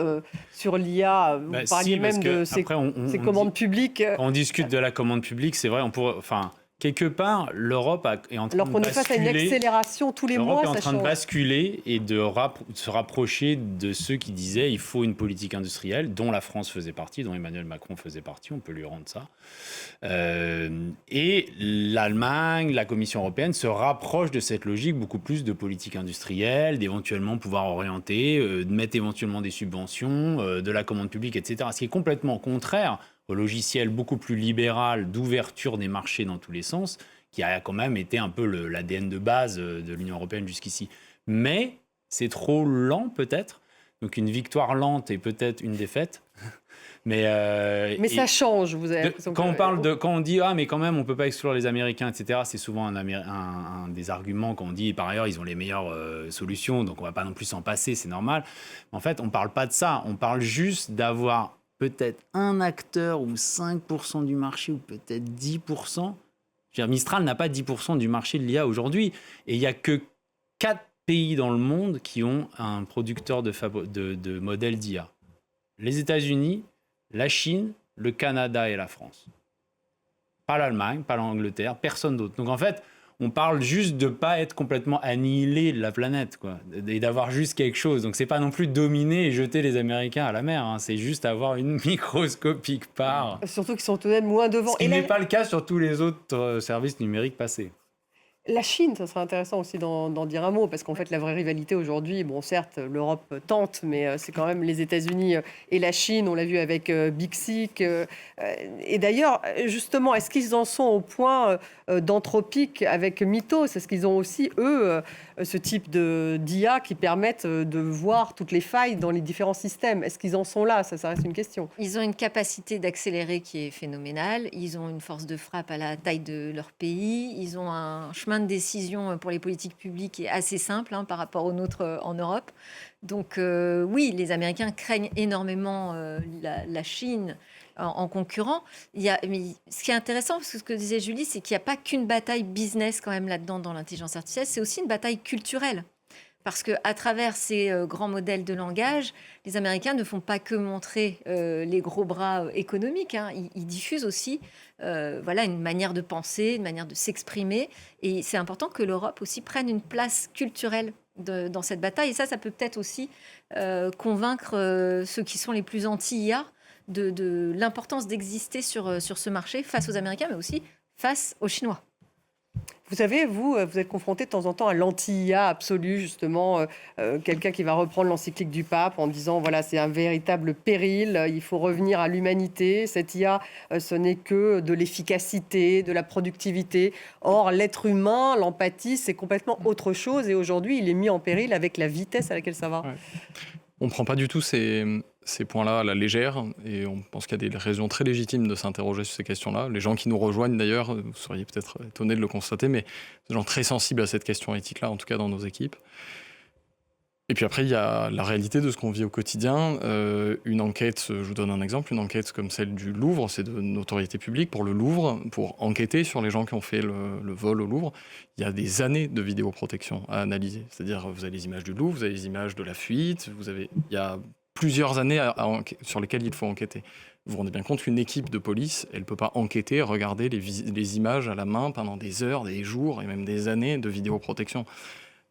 sur l'IA? Vous parliez même de ces commandes publiques. Quand on discute de la commande publique, c'est vrai, quelque part, l'Europe est en train Alors de qu'on est face à une basculer. accélération tous les L'Europe mois, est en ça train de change. basculer et de se rapprocher de ceux qui disaient il faut une politique industrielle, dont la France faisait partie, dont Emmanuel Macron faisait partie, on peut lui rendre ça. Et l'Allemagne, la Commission européenne se rapproche de cette logique beaucoup plus de politique industrielle, d'éventuellement pouvoir orienter, de mettre éventuellement des subventions, de la commande publique, etc. Ce qui est complètement contraire au logiciel beaucoup plus libéral d'ouverture des marchés dans tous les sens, qui a quand même été un peu l'ADN de base de l'Union européenne jusqu'ici. Mais c'est trop lent peut-être, donc une victoire lente et peut-être une défaite. Mais ça change, vous avez l'impression quand on dit mais quand même on peut pas exclure les Américains, etc. C'est souvent un des arguments quand on dit par ailleurs ils ont les meilleures solutions, donc on va pas non plus s'en passer, c'est normal. En fait, on parle pas de ça, on parle juste d'avoir peut-être un acteur ou 5% du marché ou peut-être 10%. Je veux dire, Mistral n'a pas 10% du marché de l'IA aujourd'hui, et il y a que 4 pays dans le monde qui ont un producteur de modèles d'IA. Les États-Unis, la Chine, le Canada et la France. Pas l'Allemagne, pas l'Angleterre, personne d'autre. Donc en fait, on parle juste de ne pas être complètement annihilé de la planète, quoi, et d'avoir juste quelque chose. Donc c'est pas non plus dominer et jeter les Américains à la mer, hein. C'est juste avoir une microscopique part. Surtout qu'ils sont tout de même moins devant. Ce qui n'est pas le cas sur tous les autres services numériques passés. La Chine, ça serait intéressant aussi d'en dire un mot, parce qu'en fait, la vraie rivalité aujourd'hui, bon, certes, l'Europe tente, mais c'est quand même les États-Unis et la Chine, on l'a vu avec Bixik. Et d'ailleurs, justement, est-ce qu'ils en sont au point d'Anthropic avec Mythos? Est-ce qu'ils ont aussi, eux, ce type d'IA qui permettent de voir toutes les failles dans les différents systèmes? Est-ce qu'ils en sont là? Ça reste une question. Ils ont une capacité d'accélérer qui est phénoménale. Ils ont une force de frappe à la taille de leur pays. Ils ont un chemin de décision pour les politiques publiques qui est assez simple par rapport au nôtre en Europe. Donc oui, les Américains craignent énormément la Chine en concurrent. Mais ce qui est intéressant, parce que ce que disait Julie, c'est qu'il n'y a pas qu'une bataille business quand même là-dedans dans l'intelligence artificielle, c'est aussi une bataille culturelle. Parce qu'à travers ces grands modèles de langage, les Américains ne font pas que montrer les gros bras économiques. Ils diffusent aussi une manière de penser, une manière de s'exprimer. Et c'est important que l'Europe aussi prenne une place culturelle dans cette bataille. Et ça peut peut-être aussi convaincre ceux qui sont les plus anti-IA de l'importance d'exister sur ce marché face aux Américains, mais aussi face aux Chinois. Vous savez, vous êtes confronté de temps en temps à l'anti-IA absolu, justement, quelqu'un qui va reprendre l'encyclique du pape en disant, voilà, c'est un véritable péril, il faut revenir à l'humanité, cette IA, ce n'est que de l'efficacité, de la productivité. Or, l'être humain, l'empathie, c'est complètement autre chose, et aujourd'hui, il est mis en péril avec la vitesse à laquelle ça va. Ouais. On ne prend pas du tout ces points-là à la légère, et on pense qu'il y a des raisons très légitimes de s'interroger sur ces questions-là. Les gens qui nous rejoignent d'ailleurs, vous seriez peut-être étonnés de le constater, mais des gens très sensibles à cette question éthique-là, en tout cas dans nos équipes. Et puis après, il y a la réalité de ce qu'on vit au quotidien. Une enquête, je vous donne un exemple, une enquête comme celle du Louvre, c'est de notoriété publique pour le Louvre, pour enquêter sur les gens qui ont fait le vol au Louvre. Il y a des années de vidéoprotection à analyser. C'est-à-dire, vous avez les images du Louvre, vous avez les images de la fuite, il y a plusieurs années sur lesquelles il faut enquêter. Vous vous rendez bien compte qu'une équipe de police, elle ne peut pas enquêter, regarder les images à la main pendant des heures, des jours et même des années de vidéoprotection.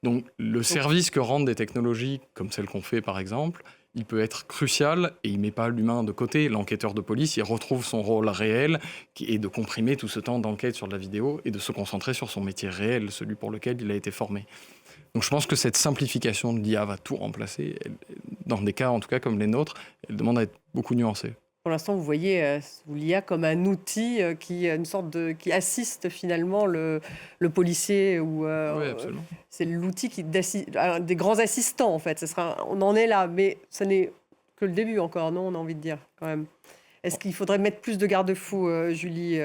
Donc le service que rendent des technologies comme celle qu'on fait par exemple, il peut être crucial et il ne met pas l'humain de côté. L'enquêteur de police, il retrouve son rôle réel qui est de comprimer tout ce temps d'enquête sur de la vidéo et de se concentrer sur son métier réel, celui pour lequel il a été formé. Donc je pense que cette simplification de l'IA va tout remplacer. Dans des cas en tout cas comme les nôtres, elle demande à être beaucoup nuancée. Pour l'instant, vous voyez l'IA comme un outil qui assiste finalement le policier. Oui, absolument. C'est l'outil des grands assistants, en fait. On en est là, mais ce n'est que le début encore, non? On a envie de dire, quand même. Est-ce qu'il faudrait mettre plus de garde-fous, Julie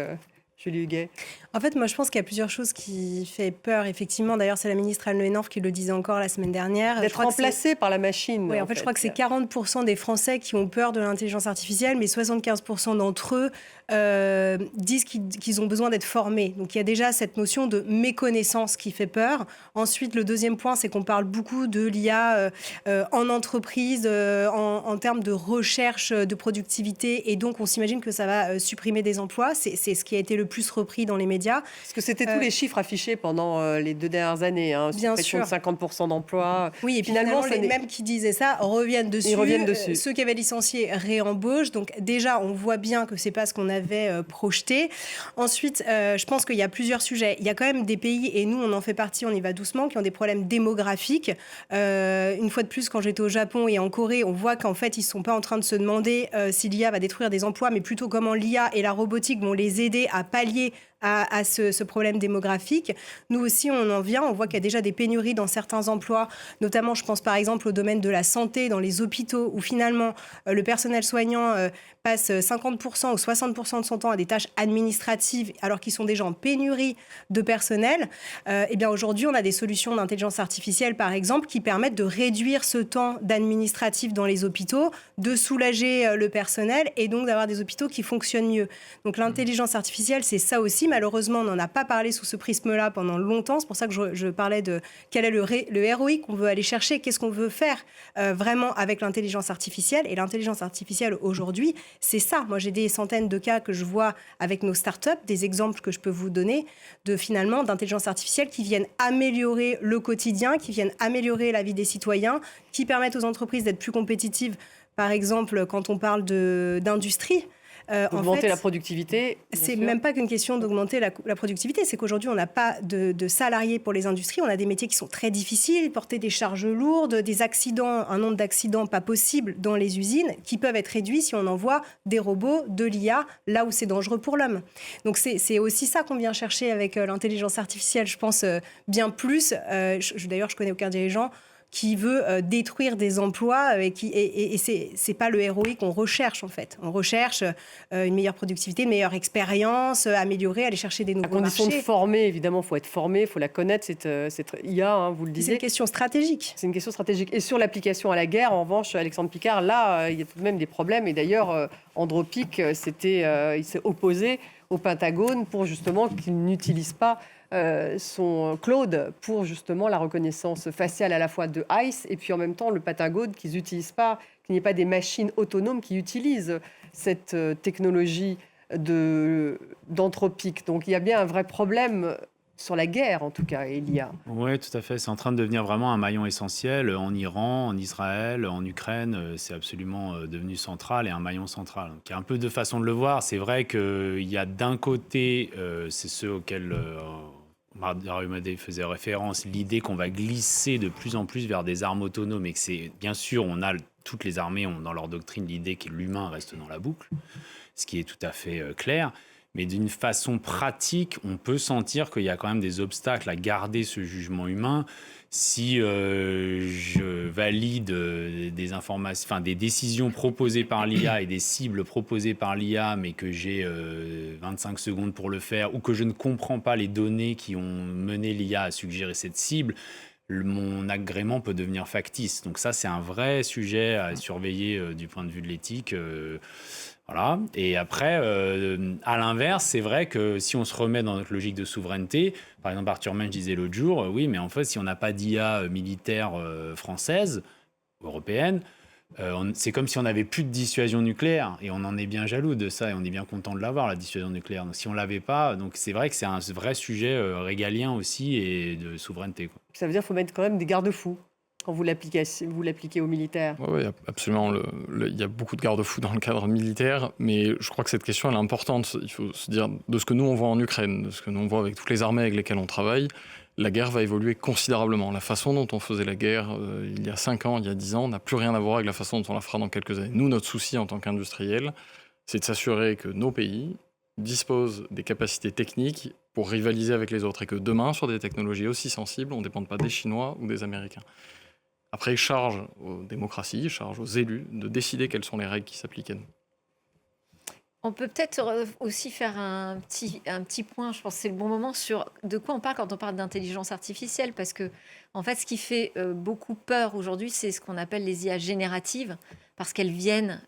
Huguet? En fait, moi, je pense qu'il y a plusieurs choses qui font peur. Effectivement, d'ailleurs, c'est la ministre Anne Le Henorf qui le disait encore la semaine dernière. D'être remplacé par la machine. Oui, en fait, je crois que c'est 40% des Français qui ont peur de l'intelligence artificielle, mais 75% d'entre eux disent qu'ils ont besoin d'être formés. Donc, il y a déjà cette notion de méconnaissance qui fait peur. Ensuite, le deuxième point, c'est qu'on parle beaucoup de l'IA en entreprise, en termes de recherche, de productivité, et donc on s'imagine que ça va supprimer des emplois. C'est ce qui a été le plus repris dans les médias médias. Parce que c'était tous les chiffres affichés pendant les 2 dernières années. Bien suppression sûr. de 50% d'emplois. Oui, et puis finalement, les mêmes qui disaient ça reviennent dessus. Ils reviennent dessus. Ceux qui avaient licencié réembauchent. Donc déjà, on voit bien que c'est pas ce qu'on avait projeté. Ensuite, je pense qu'il y a plusieurs sujets. Il y a quand même des pays, et nous, on en fait partie, on y va doucement, qui ont des problèmes démographiques. Une fois de plus, quand j'étais au Japon et en Corée, on voit qu'en fait, ils ne sont pas en train de se demander si l'IA va détruire des emplois, mais plutôt comment l'IA et la robotique vont les aider à pallier à ce problème démographique. Nous aussi, on en vient. On voit qu'il y a déjà des pénuries dans certains emplois, notamment, je pense par exemple au domaine de la santé, dans les hôpitaux, où finalement, le personnel soignant passe 50% ou 60% de son temps à des tâches administratives, alors qu'ils sont déjà en pénurie de personnel. Et bien aujourd'hui, on a des solutions d'intelligence artificielle, par exemple, qui permettent de réduire ce temps d'administratif dans les hôpitaux, de soulager le personnel et donc d'avoir des hôpitaux qui fonctionnent mieux. Donc l'intelligence artificielle, c'est ça aussi. Malheureusement, on n'en a pas parlé sous ce prisme-là pendant longtemps. C'est pour ça que je parlais de quel est le ROI qu'on veut aller chercher, qu'est-ce qu'on veut faire vraiment avec l'intelligence artificielle. Et l'intelligence artificielle, aujourd'hui, c'est ça. Moi, j'ai des centaines de cas que je vois avec nos startups, des exemples que je peux vous donner finalement d'intelligence artificielle qui viennent améliorer le quotidien, qui viennent améliorer la vie des citoyens, qui permettent aux entreprises d'être plus compétitives. Par exemple, quand on parle d'industrie, augmenter la productivité. C'est même pas qu'une question d'augmenter la productivité, c'est qu'aujourd'hui, on n'a pas de salariés pour les industries. On a des métiers qui sont très difficiles, porter des charges lourdes, des accidents, un nombre d'accidents pas possible dans les usines, qui peuvent être réduits si on envoie des robots, de l'IA, là où c'est dangereux pour l'homme. Donc c'est aussi ça qu'on vient chercher avec l'intelligence artificielle, je pense, bien plus. D'ailleurs, je connais aucun dirigeant qui veut détruire des emplois et c'est pas le ROI qu'on recherche en fait. On recherche une meilleure productivité, une meilleure expérience, améliorer, aller chercher des nouveaux marchés. À condition de former, évidemment, il faut être formé, il faut la connaître, cette IA, vous le disiez. C'est une question stratégique. C'est une question stratégique. Et sur l'application à la guerre, en revanche, Alexandre Picard, là, il y a tout de même des problèmes. Et d'ailleurs, Andropic, il s'est opposé au Pentagone pour justement qu'il n'utilise pas son Claude pour justement la reconnaissance faciale à la fois de ICE et puis en même temps le Pentagone qu'ils n'utilisent pas, qu'il n'y ait pas des machines autonomes qui utilisent cette technologie d'Anthropic. Donc il y a bien un vrai problème sur la guerre en tout cas, et l'IA. Oui, tout à fait. C'est en train de devenir vraiment un maillon essentiel en Iran, en Israël, en Ukraine. C'est absolument devenu central et un maillon central. Donc, il y a un peu de façon de le voir. C'est vrai qu'il y a d'un côté, c'est ceux auxquels Mario Madej faisait référence, l'idée qu'on va glisser de plus en plus vers des armes autonomes et que c'est, bien sûr, toutes les armées ont dans leur doctrine l'idée que l'humain reste dans la boucle, ce qui est tout à fait clair. Mais d'une façon pratique, on peut sentir qu'il y a quand même des obstacles à garder ce jugement humain. Si je valide des informations, enfin des décisions proposées par l'IA et des cibles proposées par l'IA, mais que j'ai 25 secondes pour le faire, ou que je ne comprends pas les données qui ont mené l'IA à suggérer cette cible, mon agrément peut devenir factice. Donc ça, c'est un vrai sujet à surveiller du point de vue de l'éthique. Voilà. Et après, à l'inverse, c'est vrai que si on se remet dans notre logique de souveraineté, par exemple, Arthur Mensch disait l'autre jour, oui, mais en fait, si on n'a pas d'IA militaire française, européenne, c'est comme si on n'avait plus de dissuasion nucléaire. Et on en est bien jaloux de ça et on est bien content de l'avoir, la dissuasion nucléaire. Donc si on ne l'avait pas, donc c'est vrai que c'est un vrai sujet régalien aussi et de souveraineté, quoi. Ça veut dire qu'il faut mettre quand même des garde-fous quand vous l'appliquez aux militaires. Oui, absolument. Il y a beaucoup de garde-fous dans le cadre militaire, mais je crois que cette question elle est importante. Il faut se dire, de ce que nous on voit en Ukraine, de ce que nous on voit avec toutes les armées avec lesquelles on travaille, la guerre va évoluer considérablement. La façon dont on faisait la guerre il y a 5 ans, il y a 10 ans, n'a plus rien à voir avec la façon dont on la fera dans quelques années. Nous, notre souci en tant qu'industriels, c'est de s'assurer que nos pays disposent des capacités techniques pour rivaliser avec les autres et que demain, sur des technologies aussi sensibles, on ne dépende pas des Chinois ou des Américains. Après, charge aux démocraties, charge aux élus de décider quelles sont les règles qui s'appliquent à nous. On peut peut-être aussi faire un petit point, je pense que c'est le bon moment, sur de quoi on parle quand on parle d'intelligence artificielle, parce que en fait, ce qui fait beaucoup peur aujourd'hui, c'est ce qu'on appelle les IA génératives, parce qu'elles viennent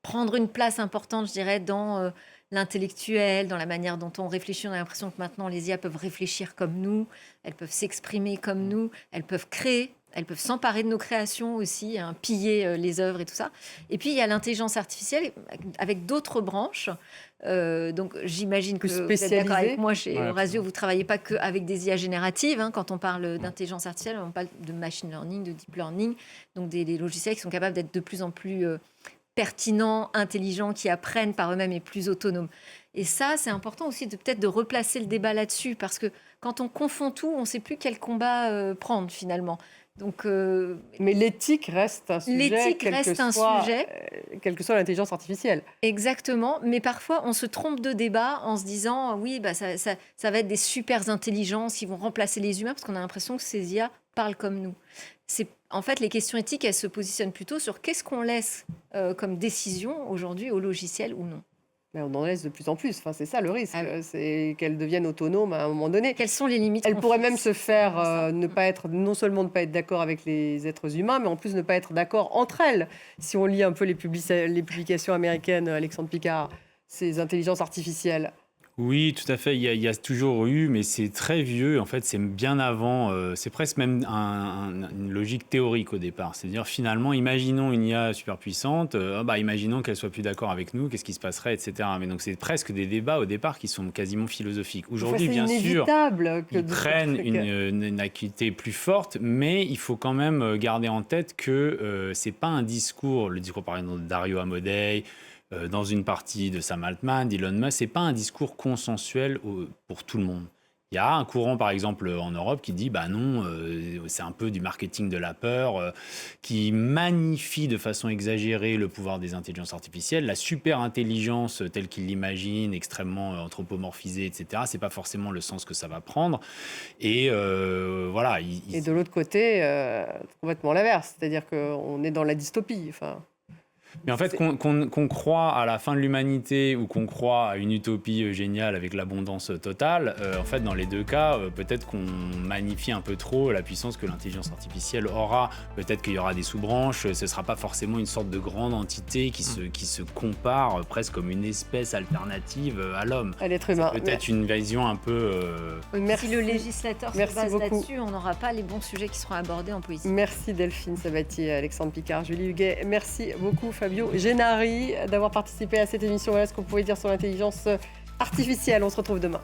prendre une place importante, je dirais, dans l'intellectuel, dans la manière dont on réfléchit. On a l'impression que maintenant, les IA peuvent réfléchir comme nous, elles peuvent s'exprimer comme nous, elles peuvent créer Elles peuvent s'emparer de nos créations aussi, hein, piller les œuvres et tout ça. Et puis, il y a l'intelligence artificielle avec d'autres branches. Donc, j'imagine que Plus vous êtes d'accord spécialisées. avec moi, chez Ouais, Eurasio, vous ne travaillez pas qu'avec des IA génératives. Hein. Quand on parle d'intelligence artificielle, on parle de machine learning, de deep learning, donc des logiciels qui sont capables d'être de plus en plus pertinents, intelligents, qui apprennent par eux-mêmes et plus autonomes. Et ça, c'est important aussi peut-être de replacer le débat là-dessus, parce que quand on confond tout, on ne sait plus quel combat prendre finalement. Donc, Mais l'éthique reste un sujet. l'éthique quel que reste un soit, sujet. Quelle que soit l'intelligence artificielle. Exactement, mais parfois on se trompe de débat en se disant oui, bah, ça va être des super intelligences qui vont remplacer les humains parce qu'on a l'impression que ces IA parlent comme nous. En fait, les questions éthiques, elles se positionnent plutôt sur qu'est-ce qu'on laisse comme décision aujourd'hui au logiciel ou non. Mais on en laisse de plus en plus. Enfin, c'est ça le risque. Ah oui. C'est qu'elles deviennent autonomes à un moment donné. Quelles sont les limites Elle qu'on pourrait fixe même se faire ça. non seulement ne pas être d'accord avec les êtres humains, mais en plus ne pas être d'accord entre elles. Si on lit un peu les publications américaines, Alexandre Picard, ces intelligences artificielles. Oui, tout à fait. Il y a toujours eu, mais c'est très vieux. En fait, c'est bien avant. C'est presque même une logique théorique au départ. C'est-à-dire, finalement, imaginons une IA super puissante. Imaginons qu'elle soit plus d'accord avec nous. Qu'est-ce qui se passerait, etc. Mais donc, c'est presque des débats au départ qui sont quasiment philosophiques. Aujourd'hui, C'est bien sûr, inévitable que ils prennent une acuité plus forte, mais il faut quand même garder en tête que c'est pas un discours. Le discours, par exemple, de Dario Amodei. Dans une partie de Sam Altman, d'Elon Musk, c'est pas un discours consensuel pour tout le monde. Il y a un courant, par exemple, en Europe qui dit bah non, c'est un peu du marketing de la peur, qui magnifie de façon exagérée le pouvoir des intelligences artificielles. La super intelligence telle qu'ils l'imaginent, extrêmement anthropomorphisée, etc., c'est pas forcément le sens que ça va prendre. Et voilà. Et de l'autre côté, complètement l'inverse. C'est-à-dire qu'on est dans la dystopie. Enfin, Mais en fait, qu'on croit à la fin de l'humanité ou qu'on croit à une utopie géniale avec l'abondance totale, en fait, dans les deux cas, peut-être qu'on magnifie un peu trop la puissance que l'intelligence artificielle aura. Peut-être qu'il y aura des sous-branches, ce ne sera pas forcément une sorte de grande entité qui se compare presque comme une espèce alternative à l'homme. à l'être humain. Peut-être une vision un peu... Merci. Si le législateur se Merci base beaucoup. là-dessus, on n'aura pas les bons sujets qui seront abordés en politique. Merci Delphine Sabatier, Alexandre Picard, Julie Huguet. Merci beaucoup Fabio Gennari d'avoir participé à cette émission. Voilà ce qu'on pouvait dire sur l'intelligence artificielle. On se retrouve demain.